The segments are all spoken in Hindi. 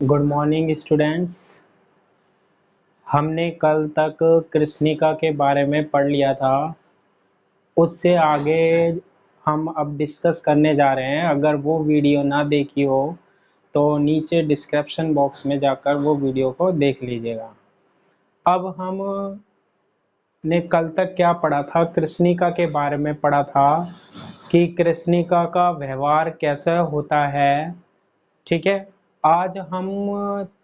Good morning students. हमने कल तक कृष्णिका के बारे में पढ़ लिया था। उससे आगे हम अब डिस्कस करने जा रहे हैं। अगर वो वीडियो ना देखी हो तो नीचे डिस्क्रिप्शन बॉक्स में जाकर वो वीडियो को देख लीजिएगा। अब हम ने कल तक क्या पढ़ा था, कृष्णिका के बारे में पढ़ा था कि कृष्णिका का व्यवहार कैसा होता है। ठीक है, आज हम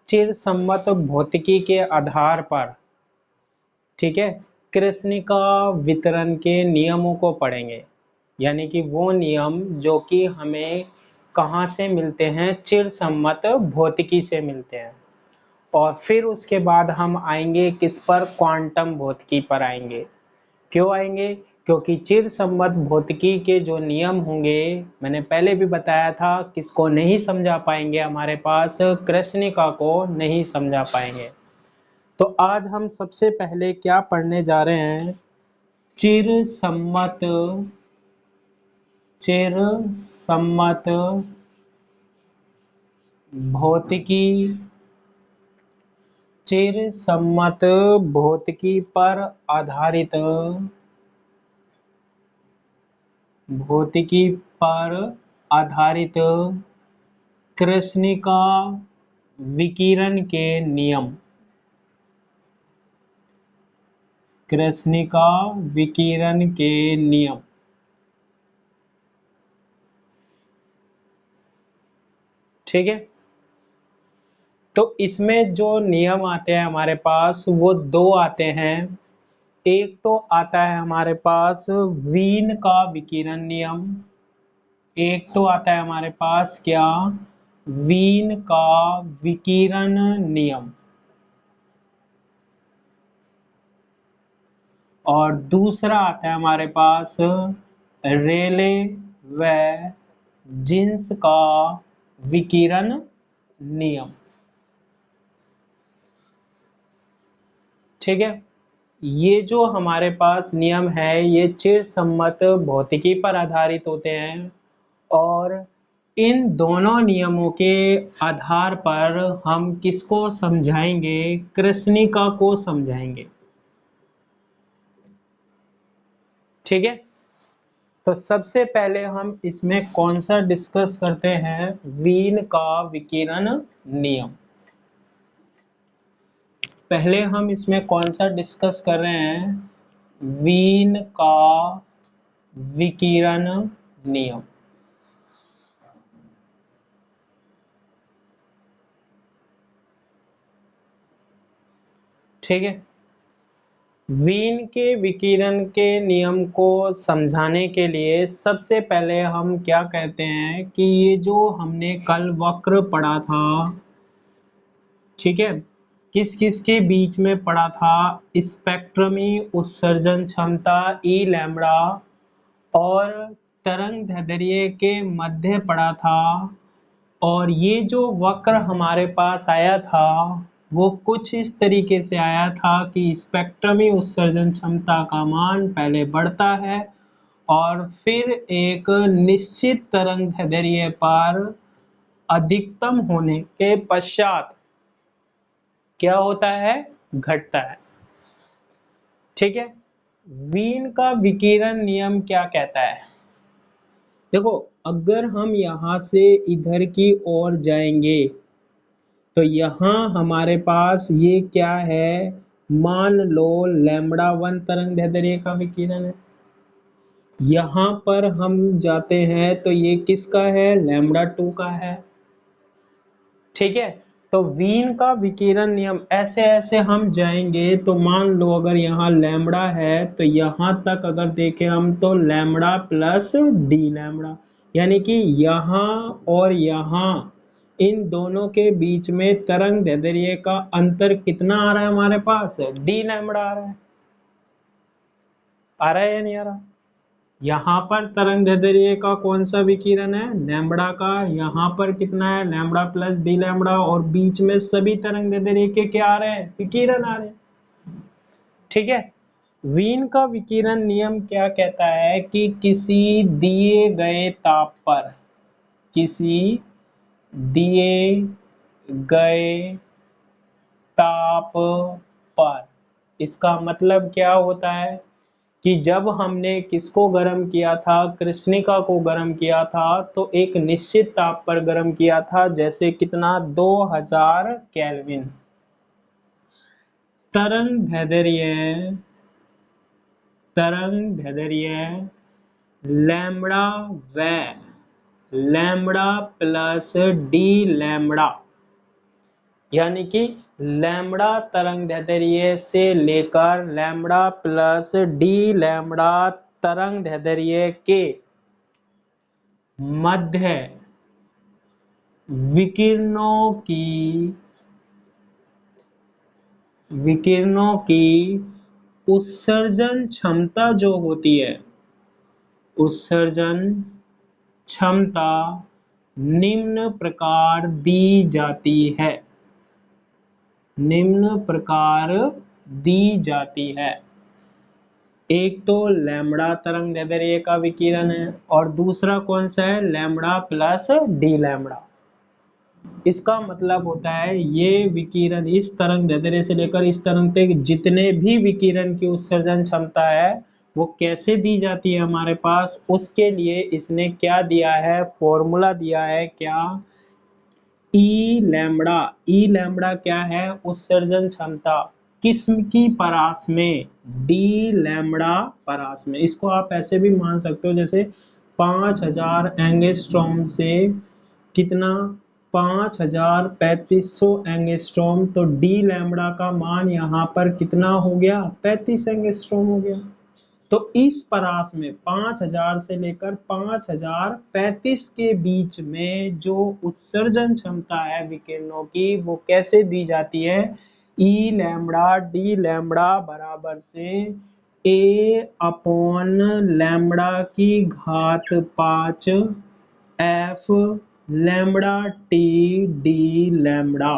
चिरसम्मत भौतिकी के आधार पर, ठीक है, कृष्णिका वितरण के नियमों को पढ़ेंगे। यानी कि वो नियम जो कि हमें कहाँ से मिलते हैं, चिरसम्मत भौतिकी से मिलते हैं। और फिर उसके बाद हम आएंगे किस पर, क्वांटम भौतिकी पर आएंगे। क्यों आएंगे? क्योंकि चिरसम्मत भौतिकी के जो नियम होंगे, मैंने पहले भी बताया था, किसको नहीं समझा पाएंगे, हमारे पास कृष्णिका को नहीं समझा पाएंगे। तो आज हम सबसे पहले क्या पढ़ने जा रहे हैं, चिरसम्मत भौतिकी, चिरसम्मत भौतिकी पर आधारित, भौतिकी पर आधारित कृष्णिका विकिरण के नियम, कृष्णिका विकिरण के नियम। ठीक है, तो इसमें जो नियम आते हैं हमारे पास वो दो आते हैं। एक तो आता है हमारे पास वीन का विकिरण नियम, एक तो आता है हमारे पास क्या, वीन का विकिरण नियम। और दूसरा आता है हमारे पास रेले व जीन्स का विकिरण नियम। ठीक है, ये जो हमारे पास नियम है ये चिरसम्मत भौतिकी पर आधारित होते हैं। और इन दोनों नियमों के आधार पर हम किसको समझाएंगे, कृष्णिका को समझाएंगे। ठीक है, तो सबसे पहले हम इसमें कौन सा डिस्कस करते हैं, वीन का विकिरण नियम। पहले हम इसमें कौन सा डिस्कस कर रहे हैं, वीन का विकिरण नियम। ठीक है, वीन के विकिरण के नियम को समझाने के लिए सबसे पहले हम क्या कहते हैं कि ये जो हमने कल वक्र पढ़ा था, ठीक है, किस किस के बीच में पढ़ा था, स्पेक्ट्रमी उत्सर्जन क्षमता ई लैम्ब्डा और तरंग दैर्ध्य के मध्य पढ़ा था। और ये जो वक्र हमारे पास आया था वो कुछ इस तरीके से आया था कि स्पेक्ट्रमी उत्सर्जन क्षमता का मान पहले बढ़ता है और फिर एक निश्चित तरंग दैर्ध्य पर अधिकतम होने के पश्चात क्या होता है, घटता है। ठीक है, वीन का विकिरण नियम क्या कहता है, देखो अगर हम यहाँ से इधर की ओर जाएंगे तो यहाँ हमारे पास ये क्या है, मान लो λ1 तरंग दैर्ध्य का विकिरण है। यहाँ पर हम जाते हैं तो ये किसका है, λ2 का है। ठीक है, तो वीन का विकिरण नियम ऐसे ऐसे हम जाएंगे तो मान लो अगर यहाँ लैम्बडा है तो यहाँ तक अगर देखें हम तो लैम्बडा प्लस डी लैम्बडा, यानी कि यहाँ और यहाँ इन दोनों के बीच में तरंग दैर्ध्य का अंतर कितना आ रहा है हमारे पास, डी लैम्बडा आ रहा है। आ रहा है या नहीं आ रहा? यहाँ पर तरंग दैर्ध्य का कौन सा विकिरण है, लैम्बडा का। यहाँ पर कितना है, लैम्बडा प्लस डी लैम्बडा, और बीच में सभी तरंग दैर्ध्य के क्या आ रहे हैं, विकिरण आ रहे हैं। ठीक है, वीन का विकिरण नियम क्या कहता है कि किसी दिए गए ताप पर, किसी दिए गए ताप पर। इसका मतलब क्या होता है कि जब हमने किसको गर्म किया था, कृष्णिका को गर्म किया था, तो एक निश्चित ताप पर गर्म किया था, जैसे कितना, 2000 केल्विन। तरंग दैर्ध्य लैम्ब्डा व लैम्ब्डा प्लस डी लैम्ब्डा, यानी कि लैम्ब्डा तरंग दैर्ध्य से लेकर लैम्ब्डा प्लस डी लैम्ब्डा तरंग दैर्ध्य के मध्य विकिरणों की उत्सर्जन क्षमता जो होती है, उत्सर्जन क्षमता निम्न प्रकार दी जाती है, निम्न प्रकार दी जाती है। एक तो लैम्ब्डा तरंग दैर्ध्य का विकिरण है और दूसरा कौन सा है, लैम्ब्डा प्लस डी लैम्ब्डा। इसका मतलब होता है ये विकिरण इस तरंग दैर्ध्य से लेकर इस तरंग तक जितने भी विकिरण की उत्सर्जन क्षमता है वो कैसे दी जाती है हमारे पास, उसके लिए इसने क्या दिया है, फॉर्मूला दिया है, क्या, ई लैम्ब्डा। ई लैम्ब्डा क्या है, उत्सर्जन क्षमता, किस्म की परास में, डी लैम्ब्डा परास में। इसको आप ऐसे भी मान सकते हो जैसे 5000 एंगस्ट्रॉम से कितना, 5350 एंगस्ट्रॉम, तो डी लैम्ब्डा का मान यहाँ पर कितना हो गया, 35 एंगस्ट्रॉम हो गया। तो इस परास में 5000 से लेकर 5035 के बीच में जो उत्सर्जन क्षमता है विकिरणों की वो कैसे दी जाती है, ई लैम्ब्डा डी लैम्ब्डा बराबर से ए अपॉन लैम्ब्डा की घात 5 F lambda T D lambda.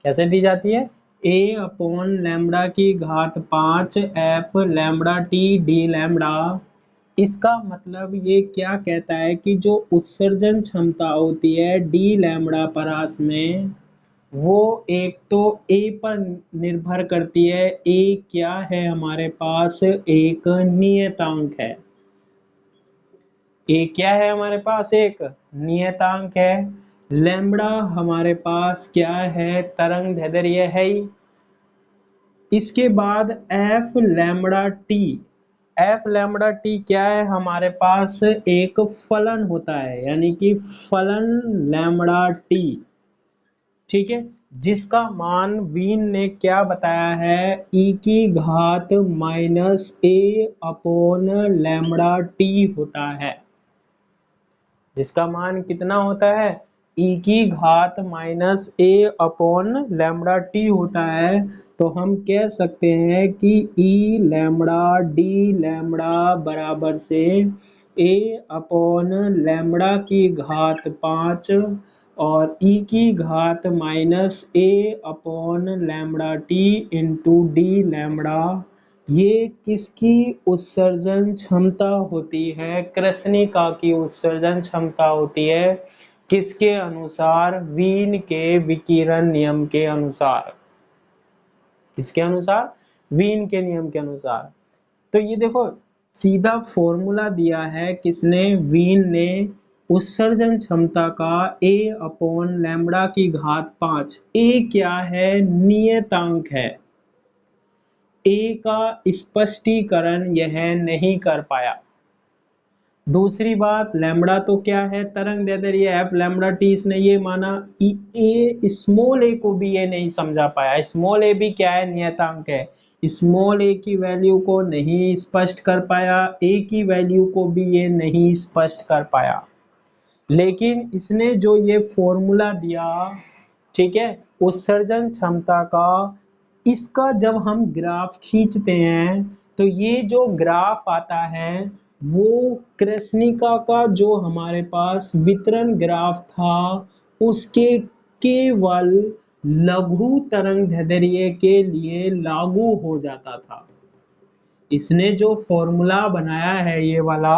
कैसे दी जाती है, ए अपॉन लैम्ब्डा की घात 5 F lambda T D lambda. इसका मतलब ये क्या कहता है कि जो उत्सर्जन क्षमता होती है डी लैम्ब्डा परास में, वो एक तो ए पर निर्भर करती है। ए क्या है हमारे पास, एक नियतांक है। ए क्या है हमारे पास, एक नियतांक है। लैम्ब्डा हमारे पास क्या है, तरंग दैर्ध्य है ही। इसके बाद F lambda T, F lambda T क्या है हमारे पास, एक फलन होता है, यानी कि फलन लैम्ब्डा टी, ठीक है, जिसका मान वीन ने क्या बताया है, ई की घात minus A upon lambda T होता है। जिसका मान कितना होता है, ई की घात minus A upon lambda T होता है। तो हम कह सकते हैं कि ई लैम्ब्डा डी लैम्ब्डा बराबर से ए अपॉन लैम्ब्डा की घात 5 और ई की घात minus A upon lambda T into D lambda. ये किसकी उत्सर्जन क्षमता होती है, कृष्णिका की उत्सर्जन क्षमता होती है। किसके अनुसार, वीन के विकिरण नियम के अनुसार। किसके अनुसार, वीन के नियम के अनुसार। तो ये देखो सीधा फॉर्मूला दिया है किसने, वीन ने, उत्सर्जन क्षमता का ए अपॉन लैम्ब्डा की घात 5। ए क्या है, नियतांक है। ए का स्पष्टीकरण यह नहीं कर पाया। दूसरी बात, लैम्ब्डा तो क्या है, तरंग दैर्ध्य एफ लैम्ब्डा टी, इसने ये माना। ए स्मॉल ए को भी ये नहीं समझा पाया। स्मॉल ए भी क्या है, नियतांक है। स्मॉल ए की वैल्यू को नहीं स्पष्ट कर पाया, ए की वैल्यू को भी ये नहीं स्पष्ट कर पाया। लेकिन इसने जो ये फॉर्मूला दिया, ठीक है, उत्सर्जन क्षमता का, इसका जब हम ग्राफ खींचते हैं तो ये जो ग्राफ आता है वो कृष्णिका का जो हमारे पास वितरण ग्राफ था उसके केवल लघु तरंग दैर्ध्य के लिए लागू हो जाता था। इसने जो फॉर्मूला बनाया है ये वाला,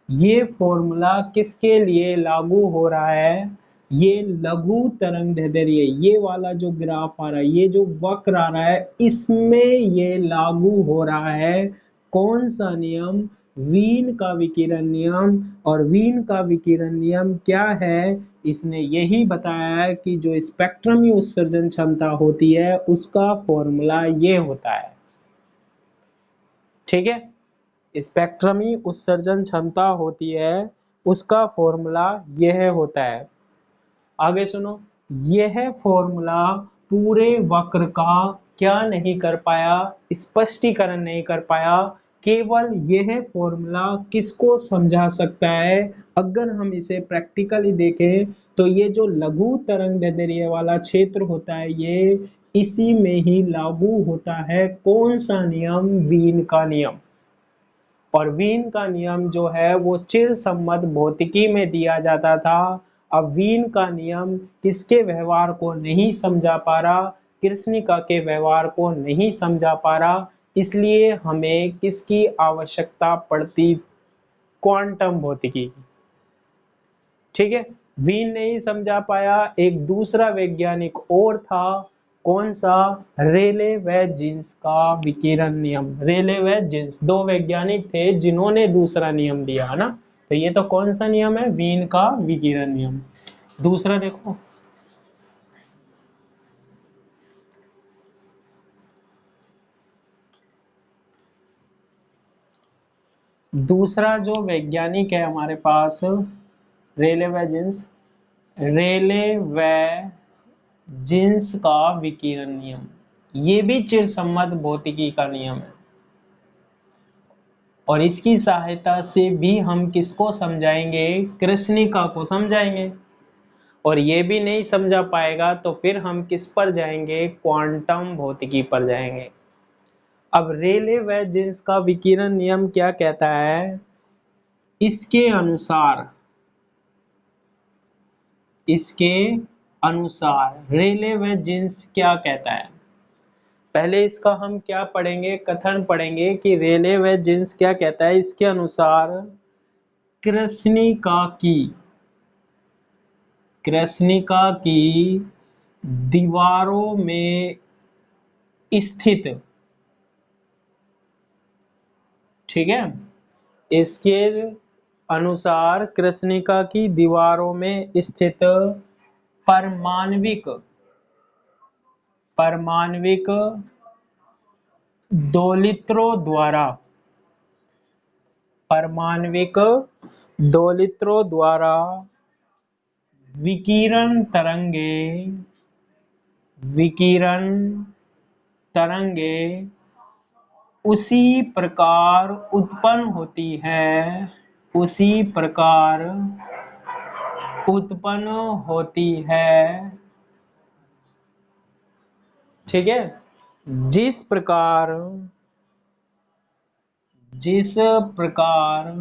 ये फॉर्मूला किसके लिए लागू हो रहा है, ये लघु तरंग दैर्ध्य, ये वाला जो ग्राफ आ रहा है, ये जो वक्र आ रहा है, इसमें ये लागू हो रहा है कौन सा नियम? वीन का विकिरण नियम। और वीन का विकिरण नियम क्या है? इसने यही बताया है कि जो स्पेक्ट्रमी उत्सर्जन क्षमता होती है उसका फॉर्मूला ये होता है। ठीक है, स्पेक्ट्रमी उत्सर्जन क्षमता होती है उसका फॉर्मूला यह होता है। आगे सुनो, यह फॉर्मूला पूरे वक्र का क्या नहीं कर पाया? स्पष्टीकरण नहीं कर पाया। केवल यह फॉर्मूला किसको समझा सकता है? अगर हम इसे प्रैक्टिकली देखें तो ये जो लघु तरंग दैर्ध्य वाला क्षेत्र होता है, ये इसी में ही लागू होता है कौन सा नियम? वीन का नियम। और वीन का नियम जो है वो चिरसम्मत भौतिकी में दिया जाता था। अब वीन का नियम किसके व्यवहार को नहीं समझा पा रहा? कृष्णिका के व्यवहार को नहीं समझा पा रहा, इसलिए हमें किसकी आवश्यकता पड़ती? क्वांटम भौतिकी की। ठीक है, वीन नहीं समझा पाया, एक दूसरा वैज्ञानिक और था, कौन सा? रेले व जीन्स का विकिरण नियम। रेले व जीन्स दो वैज्ञानिक थे जिन्होंने दूसरा नियम दिया है ना। तो ये तो कौन सा नियम है? वीन का विकिरण नियम। दूसरा देखो, दूसरा जो वैज्ञानिक है हमारे पास, रेले व जीन्स। रेले व जीन्स का विकिरण नियम, ये भी चिरसम्मत भौतिकी का नियम है। और इसकी सहायता से भी हम किसको समझाएंगे? कृष्णिका को समझाएंगे। और ये भी नहीं समझा पाएगा तो फिर हम किस पर जाएंगे? क्वांटम भौतिकी पर जाएंगे। अब रेले व जीन्स का विकिरण नियम क्या कहता है? इसके अनुसार, इसके अनुसार रेले व जीन्स क्या कहता है? पहले इसका हम क्या पढ़ेंगे? कथन पढ़ेंगे कि रेले व जीन्स क्या कहता है। इसके अनुसार कृष्णिका की, कृष्णिका की दीवारों में स्थित, ठीक है, इसके अनुसार कृष्णिका की दीवारों में स्थित परमाण्विक, परमाण्विक दोलित्रों द्वारा, परमाण्विक दोलित्रों द्वारा विकिरण तरंगे, विकिरण तरंगे उसी प्रकार उत्पन्न होती है, उसी प्रकार उत्पन्न होती है। ठीक है, जिस प्रकार, जिस प्रकार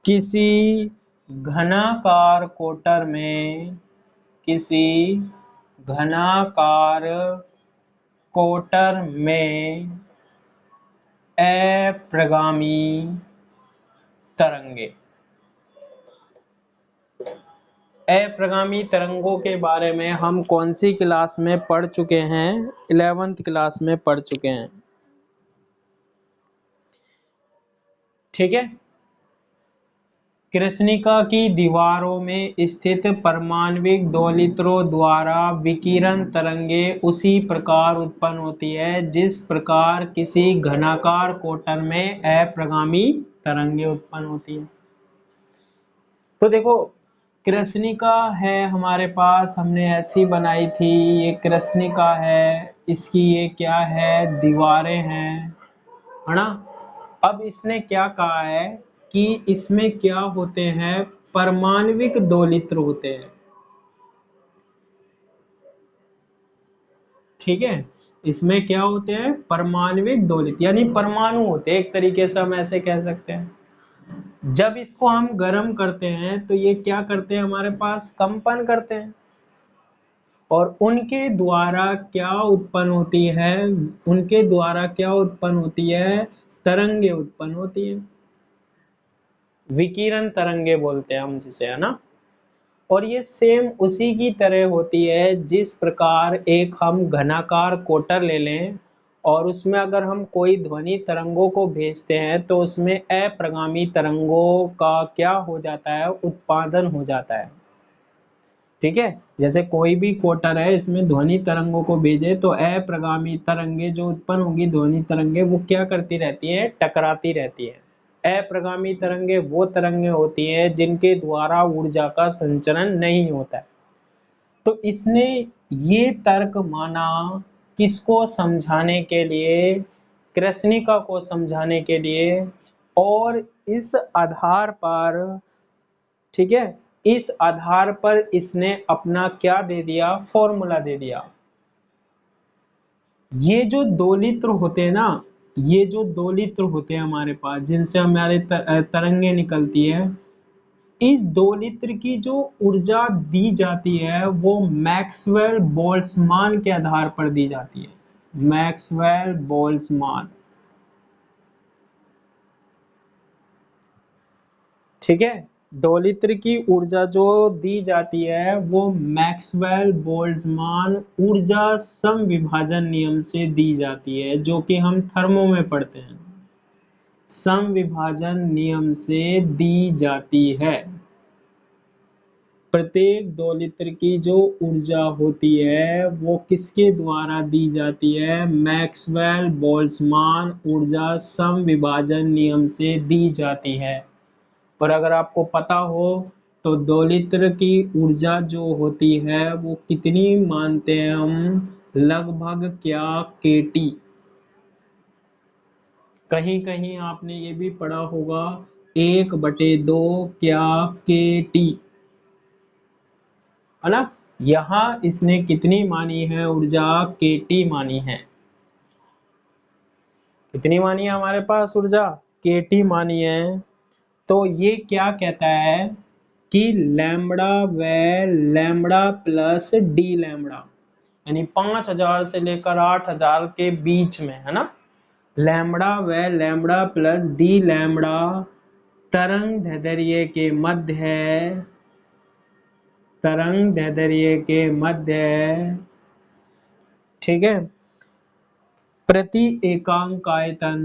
किसी घनाकार कोटर में, किसी घनाकार कोटर में अप्रगामी तरंगे, अप्रगामी तरंगों के बारे में हम कौन सी क्लास में पढ़ चुके हैं? 11th क्लास में पढ़ चुके हैं। ठीक है, कृष्णिका की दीवारों में स्थित परमाण्विक दोलित्रों द्वारा विकिरण तरंगे उसी प्रकार उत्पन्न होती है जिस प्रकार किसी घनाकार कोटर में अप्रगामी तरंगे उत्पन्न होती है। तो देखो, कृष्णिका है हमारे पास, हमने ऐसी बनाई थी, ये कृष्णिका है, इसकी ये क्या है? दीवारें हैं, है ना। अब इसने क्या कहा है कि इसमें क्या होते हैं? परमाण्विक दोलित्र होते हैं। ठीक है, इसमें क्या होते हैं? परमाण्विक दोलित्र, यानी परमाणु होते हैं, एक तरीके से हम ऐसे कह सकते हैं। जब इसको हम गर्म करते हैं तो ये क्या करते हैं? हमारे पास कंपन करते हैं। और उनके द्वारा क्या उत्पन्न होती है? उनके द्वारा क्या उत्पन्न होती है? तरंगे उत्पन्न होती है। विकिरण तरंगे बोलते हैं हम जिसे, है ना। और ये सेम उसी की तरह होती है जिस प्रकार एक हम घनाकार कोटर ले लें और उसमें अगर हम कोई ध्वनि तरंगों को भेजते हैं तो उसमें अप्रगामी तरंगों का क्या हो जाता है, उत्पादन हो जाता है। ठीक है, जैसे कोई भी कोटर है, इसमें ध्वनि तरंगों को भेजे तो अप्रगामी तरंगे जो उत्पन्न होंगी, ध्वनि तरंगे वो क्या करती रहती है, टकराती रहती है। अप्रगामी तरंगे वो तरंगे होती हैं जिनके द्वारा ऊर्जा का संचरण नहीं होता है। तो इसने ये तर्क माना किसको समझाने के लिए, कृष्णिका को समझाने के लिए। और इस आधार पर, ठीक है, इस आधार पर इसने अपना क्या दे दिया, फॉर्मूला दे दिया। ये जो दोलित्र होते हैं ना, ये जो दोलित्र होते हैं हमारे पास जिनसे हमारे तरंगे निकलती है, इस दोलित्र की जो ऊर्जा दी जाती है वो मैक्सवेल बोल्ट्जमान के आधार पर दी जाती है। मैक्सवेल बोल्ट्जमान, ठीक है। दोलित्र की ऊर्जा जो दी जाती है वो मैक्सवेल बोल्ट्जमान ऊर्जा समविभाजन नियम से दी जाती है, जो कि हम थर्मो में पढ़ते हैं। समविभाजन नियम से दी जाती है। प्रत्येक दोलित्र की जो ऊर्जा होती है वो किसके द्वारा दी जाती है, मैक्सवेल बोल्ट्जमान ऊर्जा समविभाजन नियम से दी जाती है। और अगर आपको पता हो तो दोलित्र की ऊर्जा जो होती है वो कितनी मानते हैं हम, लगभग क्या, केटी। कहीं कहीं आपने ये भी पढ़ा होगा 1/2 क्या, केटी, है ना। यहाँ इसने कितनी मानी है ऊर्जा, केटी मानी है। कितनी मानी है हमारे पास ऊर्जा, केटी मानी है। तो ये क्या कहता है कि लैम्बडा व लैम्बडा प्लस डी लैम्बडा, यानी 5000 से लेकर 8000 के बीच में, है ना, लैम्बडा व लैम्बडा प्लस डी लैम्बडा तरंग दैर्ध्य के मध्य है, तरंग दैर्ध्य के मध्य है, ठीक है। प्रति एकांक आयतन,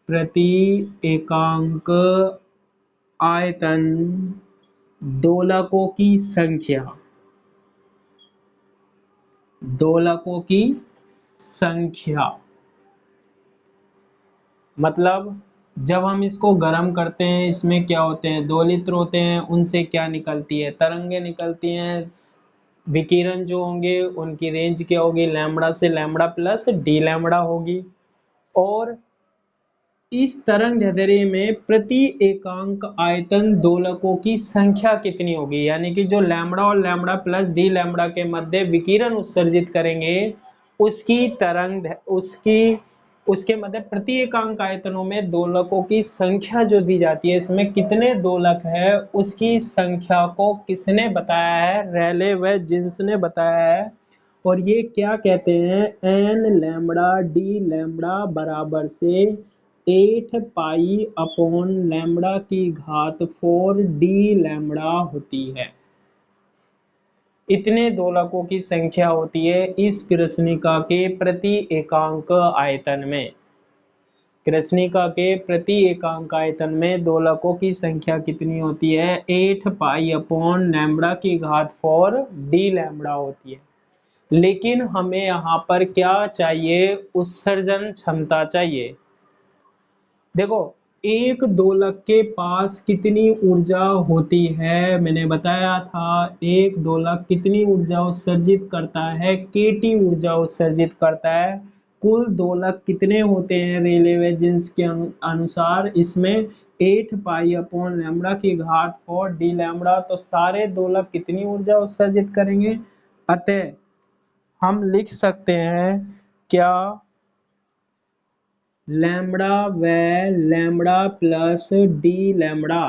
प्रति एकांक आयतन दोलकों की संख्या, दोलकों की संख्या, मतलब जब हम इसको गर्म करते हैं इसमें क्या होते हैं, दोलित्र होते हैं, उनसे क्या निकलती है, तरंगे निकलती हैं। विकिरण जो होंगे उनकी रेंज क्या होगी, लैम्बडा से लैम्बडा प्लस डी लैम्बडा होगी। और इस तरंग दैर्ध्य में प्रति एकांक आयतन दोलकों की संख्या कितनी होगी, यानी कि जो लैम्बडा और लैम्बडा प्लस डी लैम्बडा के मध्य विकिरण उत्सर्जित करेंगे उसकी तरंग, उसके मध्य प्रति एकांक आयतनों में दोलकों की संख्या जो दी जाती है, इसमें कितने दोलक है उसकी संख्या को किसने बताया है, रेले व जीन्स ने बताया है। और ये क्या कहते हैं, एन लैम्बडा डी लैम्बडा बराबर से 8 पाई अपॉन लैम्बडा की घात 4 डी लैम्बडा होती है। इतने दोलकों की संख्या होती है इस कृष्णिका के प्रति एकांक आयतन में। कृष्णिका के प्रति एकांक आयतन में दोलकों की संख्या कितनी होती है, 8 पाई अपॉन लैम्बडा की घात 4 डी लैम्बडा होती है। लेकिन हमें यहाँ पर क्या चाहिए, उत्सर्जन क्षमता चाहिए। देखो एक दोलक के पास कितनी ऊर्जा होती है, मैंने बताया था एक दोलक कितनी ऊर्जा उत्सर्जित करता है, केटी ऊर्जा उत्सर्जित करता है। कुल दोलक कितने होते हैं रेले जीन्स के अनुसार, इसमें 8 पाई अपॉन लैम्बडा की घात 4 डी लैम्बडा, तो सारे दोलक कितनी ऊर्जा उत्सर्जित करेंगे। अतः हम लिख सकते हैं क्या, लैम्बडा व लैम्बडा प्लस डी लैम्बडा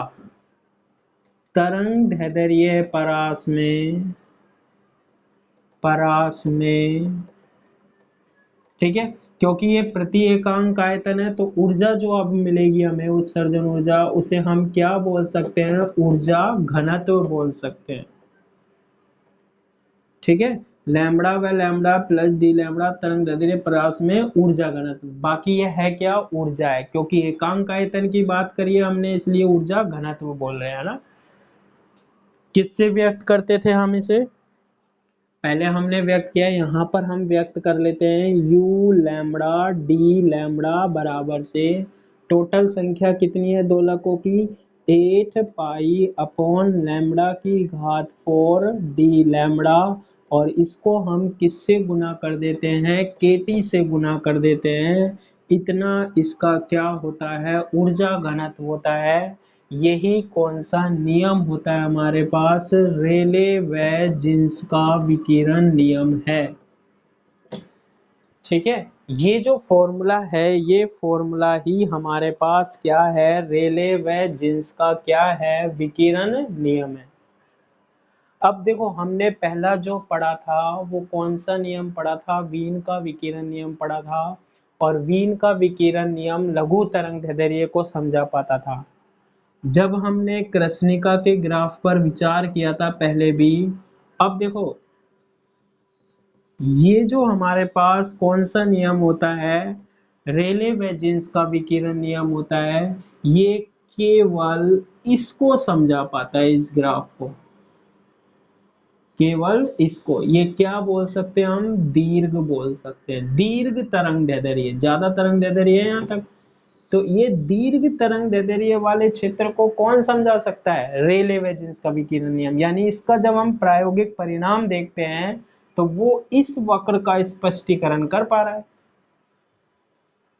तरंग दैर्ध्य परास में ठीक है, क्योंकि ये प्रति एकांक आयतन है तो ऊर्जा जो अब मिलेगी हमें उत्सर्जन ऊर्जा, उसे हम क्या बोल सकते हैं, ऊर्जा घनत्व बोल सकते हैं। ठीक है, लैम्बडा व लैम्बडा प्लस डी लैम्बडा तरंग दैर्ध्य प्रकाश में ऊर्जा घनत्व, बाकी ये है क्या, ऊर्जा है, क्योंकि एकांक आयतन की बात करिए हमने इसलिए ऊर्जा घनत्व बोल रहे हैं ना। किससे व्यक्त करते थे हम इसे, पहले हमने व्यक्त किया, यहाँ पर हम व्यक्त कर लेते हैं u लैम्बडा डी लैम्बडा बराबर से टोटल संख्या कितनी है दो लकों की, 8 पाई अपॉन लैम्बडा की घात 4 डी लैम्बडा, और इसको हम किससे गुना कर देते हैं, kt से गुना कर देते हैं, इतना इसका क्या होता है, ऊर्जा घनत्व होता है। यही कौन सा नियम होता है हमारे पास, रेले व जीन्स का विकिरण नियम है। ठीक है, ये जो फॉर्मूला है ये फॉर्मूला ही हमारे पास क्या है, रेले व जीन्स का क्या है, विकिरण नियम है। अब देखो हमने पहला जो पढ़ा था वो कौन सा नियम पढ़ा था, वीन का विकिरण नियम पढ़ा था, और वीन का विकिरण नियम लघु तरंग दैर्ध्य को समझा पाता था। जब हमने कृष्णिका के ग्राफ पर विचार किया था पहले भी, अब देखो ये जो हमारे पास कौन सा नियम होता है, रेले व जीन्स का विकिरण नियम होता है, ये केवल इसको समझा पाता है, इस ग्राफ को, केवल इसको, ये क्या बोल सकते हैं हम, दीर्घ बोल सकते हैं, दीर्घ तरंग दैर्ध्य, ज्यादा तरंग दैर्ध्य है यहाँ तक, तो ये दीर्घ तरंग दैर्ध्य वाले क्षेत्र को कौन समझा सकता है, रेले व जीन्स का विकिरण नियम, यानी इसका जब हम प्रायोगिक परिणाम देखते हैं तो वो इस वक्र का स्पष्टीकरण कर पा रहा है।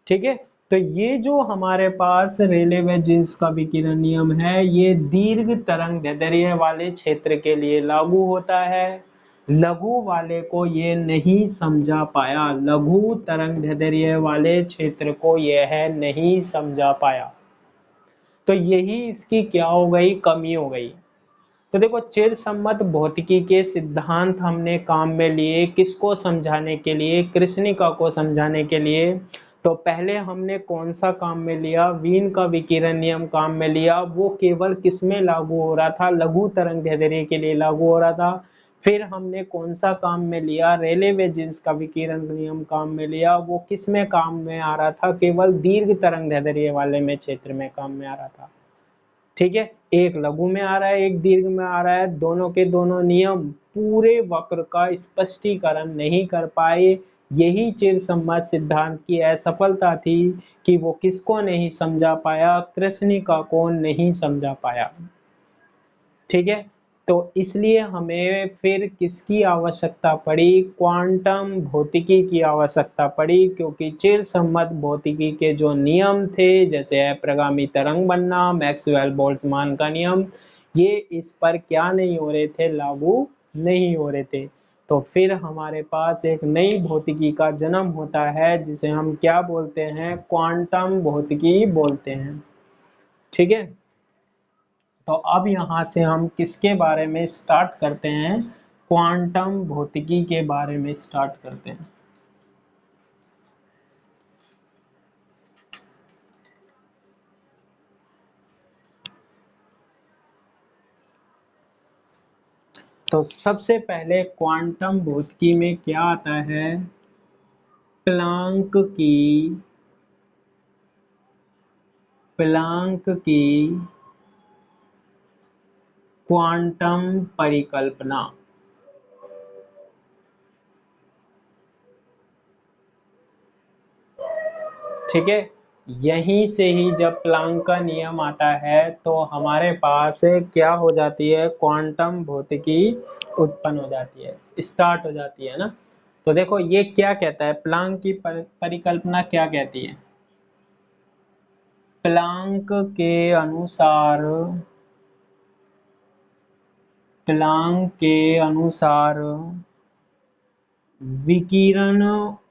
ठीक है, तो ये जो हमारे पास रेले व जीन्स का विकिरण नियम है ये दीर्घ तरंग दैर्ध्य वाले क्षेत्र के लिए लागू होता है, लघु वाले को ये नहीं समझा पाया, लघु तरंग दैर्ध्य वाले क्षेत्र को यह नहीं समझा पाया, तो यही इसकी क्या हो गई, कमी हो गई। तो देखो चिरसम्मत भौतिकी के सिद्धांत हमने काम में लिए, किसको समझाने के लिए, कृष्णिका को समझाने के लिए। तो पहले हमने कौन सा काम में लिया, वीन का विकिरण नियम काम में लिया, वो केवल किसमें लागू हो रहा था, लघु तरंग दैर्ध्य के लिए लागू हो रहा था। फिर हमने कौन सा काम में लिया, रेले व जीन्स का विकिरण नियम काम में लिया, वो किस में काम में आ रहा था, केवल दीर्घ तरंग दैर्ध्य वाले में क्षेत्र में काम में आ रहा था। ठीक है, एक लघु में आ रहा है एक दीर्घ में आ रहा है, दोनों के दोनों नियम पूरे वक्र का स्पष्टीकरण नहीं कर पाए, यही चिरसम्मत सिद्धांत की असफलता थी कि वो किसको नहीं समझा पाया, कृष्णिका को नहीं समझा पाया। ठीक है, तो इसलिए हमें फिर किसकी आवश्यकता पड़ी, क्वांटम भौतिकी की आवश्यकता पड़ी, क्योंकि चिरसम्मत भौतिकी के जो नियम थे जैसे अप्रगामी तरंग बनना, मैक्सवेल बोल्ट्जमान का नियम, ये इस पर क्या नहीं हो रहे थे, लागू नहीं हो रहे थे। तो फिर हमारे पास एक नई भौतिकी का जन्म होता है जिसे हम क्या बोलते हैं, क्वांटम भौतिकी बोलते हैं। ठीक है, तो अब यहाँ से हम किसके बारे में स्टार्ट करते हैं, क्वांटम भौतिकी के बारे में स्टार्ट करते हैं। तो सबसे पहले क्वांटम भौतिकी में क्या आता है, प्लांक की क्वांटम परिकल्पना। ठीक है, यहीं से ही जब प्लांक का नियम आता है तो हमारे पास क्या हो जाती है, क्वांटम भौतिकी उत्पन्न हो जाती है, स्टार्ट हो जाती है ना। तो देखो ये क्या कहता है, प्लांक की परिकल्पना क्या कहती है, प्लांक के अनुसार, प्लांक के अनुसार विकिरण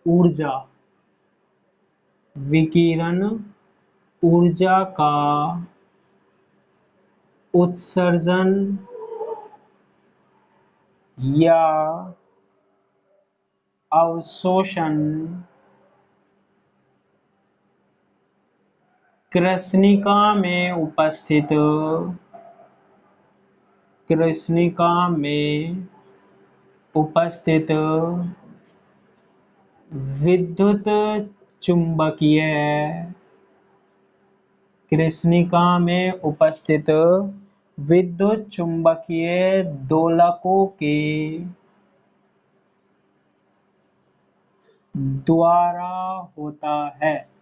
ऊर्जा, विकिरण ऊर्जा का उत्सर्जन या अवशोषण कृष्णिका में उपस्थित कृष्णिका में उपस्थित विद्युत चुंबकीय कृष्णिका में उपस्थित विद्युत चुंबकीय दोलकों के द्वारा होता है।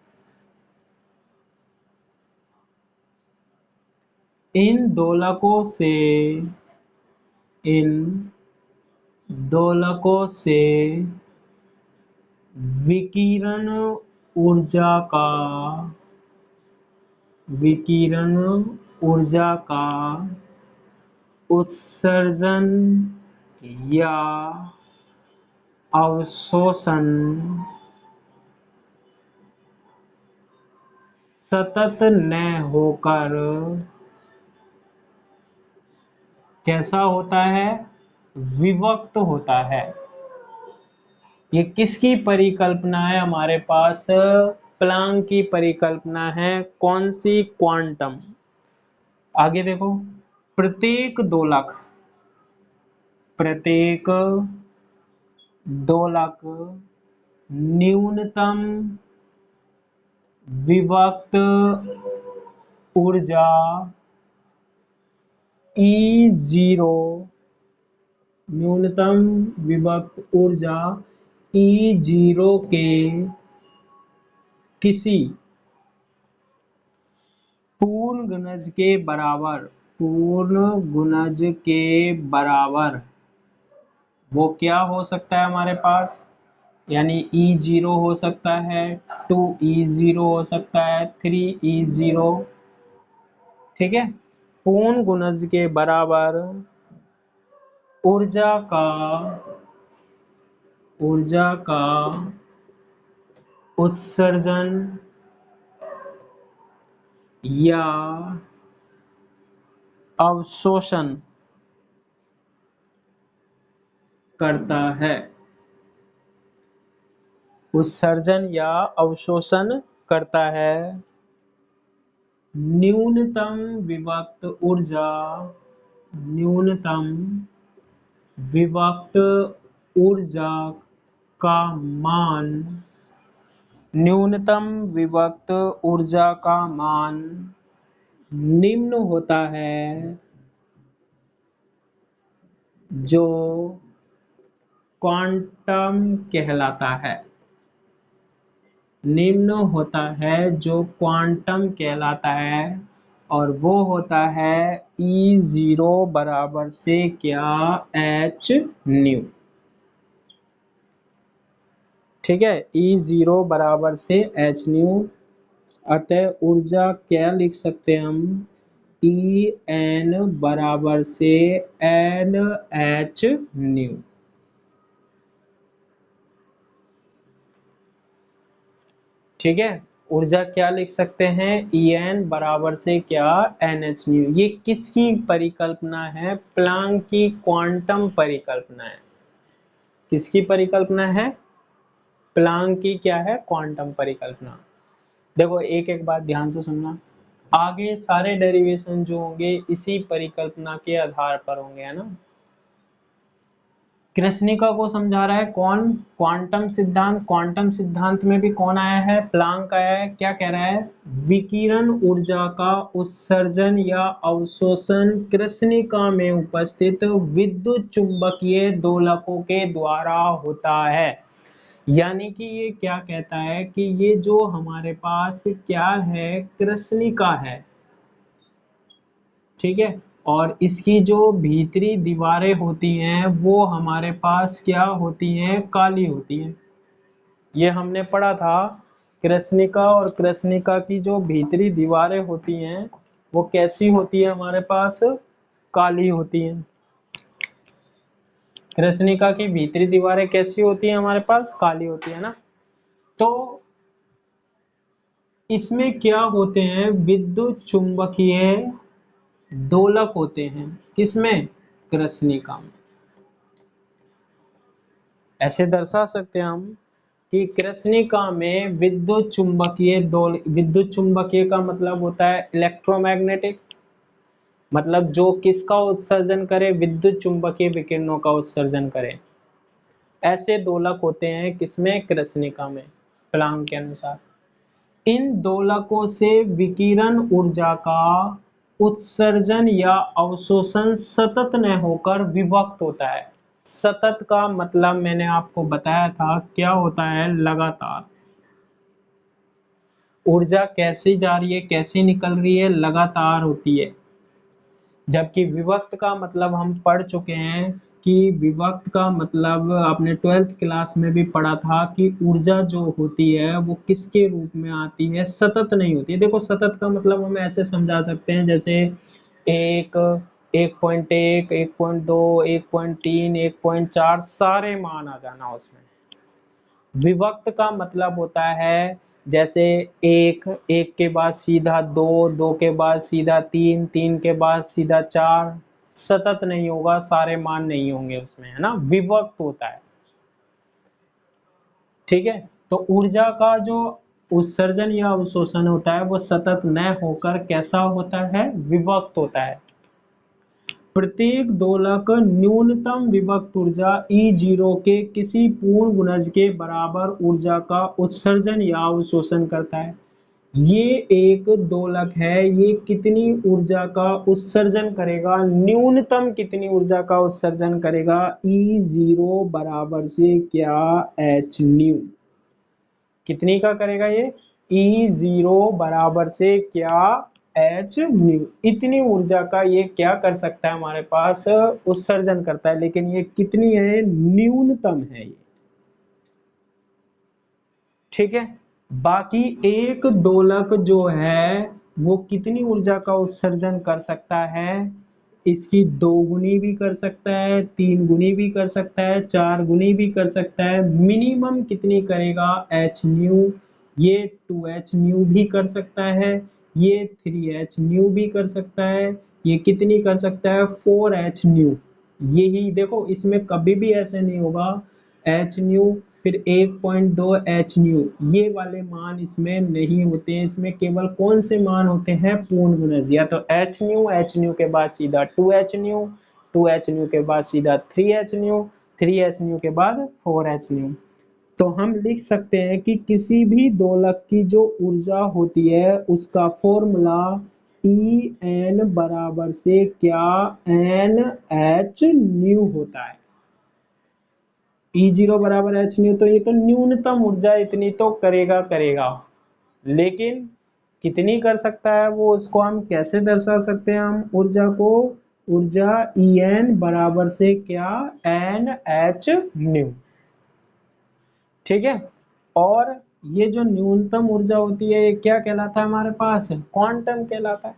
इन दोलकों से विकिरण ऊर्जा का उत्सर्जन या अवशोषण सतत न होकर कैसा होता है? विभक्त होता है। ये किसकी परिकल्पना है? हमारे पास प्लांक की परिकल्पना है। कौन सी? क्वांटम। आगे देखो, प्रत्येक दोलक न्यूनतम विभक्त ऊर्जा E0 न्यूनतम विभक्त ऊर्जा E0 के किसी पूर्ण गुणज के बराबर वो क्या हो सकता है हमारे पास? यानी E0 हो सकता है, 2E0 हो सकता है, 3E0। ठीक है, पूर्ण गुणज के बराबर ऊर्जा का उत्सर्जन या अवशोषण करता है। उत्सर्जन या अवशोषण करता है। न्यूनतम विभक्त ऊर्जा का मान निम्न होता है, जो क्वांटम कहलाता है। और वो होता है E0 बराबर से क्या? h new. ठीक है, E0 बराबर से h न्यू। अतः ऊर्जा क्या लिख सकते हैं हम? En बराबर से NH न्यू। ठीक है, ऊर्जा क्या लिख सकते हैं? En बराबर से क्या? NH new. ये किसकी परिकल्पना है? प्लांक की क्वांटम परिकल्पना है। किसकी परिकल्पना है? प्लांक की क्या है? क्वांटम परिकल्पना। देखो, एक एक बात ध्यान से सुनना। आगे सारे डेरिवेशन जो होंगे इसी परिकल्पना के आधार पर होंगे, है ना। कृष्णिका को समझा रहा है कौन? क्वांटम सिद्धांत में भी कौन आया है? प्लांक आया है। क्या कह रहा है? विकिरण ऊर्जा का उत्सर्जन या अवशोषण कृष्णिका में उपस्थित विद्युत चुंबकीय दोलकों के द्वारा होता है। यानी कि ये क्या कहता है कि ये जो हमारे पास क्या है? कृष्णिका है। ठीक है, और इसकी जो भीतरी दीवारें होती हैं वो हमारे पास क्या होती हैं? काली होती हैं। ये हमने पढ़ा था। कृष्णिका और कृष्णिका की जो भीतरी दीवारें होती हैं वो कैसी होती है? हमारे पास काली होती हैं। कृष्णिका की भीतरी दीवारें कैसी होती हैं? हमारे पास काली होती है ना। तो इसमें क्या होते हैं? विद्युत चुंबकीय दोलक होते हैं। किसमें? कृष्णिका में। ऐसे दर्शा सकते हैं हम कि कृष्णिका में विद्युत चुंबकीय का मतलब होता है इलेक्ट्रोमैग्नेटिक, मतलब जो किसका उत्सर्जन करे, विद्युत चुंबकीय विकिरणों का उत्सर्जन करे। ऐसे दोलक होते हैं किसमें, कृष्णिका में, प्लांक के अनुसार। इन दोलकों से विकिरण ऊर्जा का उत्सर्जन या अवशोषण सतत न होकर विभक्त होता है। सतत का मतलब मैंने आपको बताया था क्या होता है, लगातार। ऊर्जा कैसी जा रही है, कैसी निकल रही है, लगातार होती है। जबकि विभक्त का मतलब हम पढ़ चुके हैं कि विभक्त का मतलब आपने 12th क्लास में भी पढ़ा था कि ऊर्जा जो होती है वो किसके रूप में आती है, सतत नहीं होती है। देखो सतत का मतलब हम ऐसे समझा सकते हैं जैसे 1, 1.1, 1.2, 1.3, 1.4 सारे मान आ जाना उसमें। विभक्त का मतलब होता है जैसे 1, 1 के बाद सीधा 2, 2 के बाद सीधा 3, 3 के बाद सीधा 4, सतत नहीं होगा, सारे मान नहीं होंगे उसमें, है ना, विभक्त होता है। ठीक है, तो ऊर्जा का जो उत्सर्जन या अवशोषण होता है वो सतत न होकर कैसा होता है, विभक्त होता है। प्रत्येक दोलक न्यूनतम विभक्त ऊर्जा E0 के किसी पूर्ण गुणज के बराबर ऊर्जा का उत्सर्जन या अवशोषण करता है। ये एक दोलक है, ये कितनी ऊर्जा का उत्सर्जन करेगा, न्यूनतम कितनी ऊर्जा का उत्सर्जन करेगा, E0 बराबर से क्या, h न्यू। कितनी का करेगा ये, E0 बराबर से क्या, h न्यू। इतनी ऊर्जा का ये क्या कर सकता है, हमारे पास उत्सर्जन करता है, लेकिन ये कितनी है, न्यूनतम है ये। ठीक है, बाकी एक दोलक जो है वो कितनी ऊर्जा का उत्सर्जन कर सकता है, इसकी 2 गुनी भी कर सकता है, 3 गुनी भी कर सकता है, 4 गुनी भी कर सकता है। मिनिमम कितनी करेगा, h न्यू। ये 2h न्यू भी कर सकता है, ये 3h न्यू भी कर सकता है, ये कितनी कर सकता है, 4h न्यू। यही देखो इसमें कभी भी ऐसे नहीं होगा h न्यू फिर 1.2 h न्यू, ये वाले मान इसमें नहीं होते हैं। इसमें केवल कौन से मान होते हैं, पूर्ण गुणज, या तो h न्यू के बाद सीधा 2h न्यू, 2h न्यू के बाद सीधा 3h न्यू, 3h न्यू के बाद 4h न्यू। तो हम लिख सकते हैं कि किसी भी दोलक की जो ऊर्जा होती है उसका फॉर्मूला En बराबर से क्या, NH न्यू होता है। E0 बराबर h न्यू, तो ये तो न्यूनतम ऊर्जा इतनी तो करेगा, लेकिन कितनी कर सकता है वो, उसको हम कैसे दर्शा सकते हैं, हम ऊर्जा को, ऊर्जा En बराबर से क्या, NH न्यू। ठीक है, और ये जो न्यूनतम ऊर्जा होती है ये क्या कहलाता है हमारे पास, क्वांटम कहलाता है।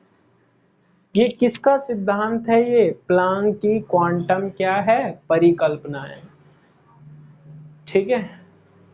ये किसका सिद्धांत है, ये प्लांक की क्वांटम क्या है, परिकल्पना है। ठीक है।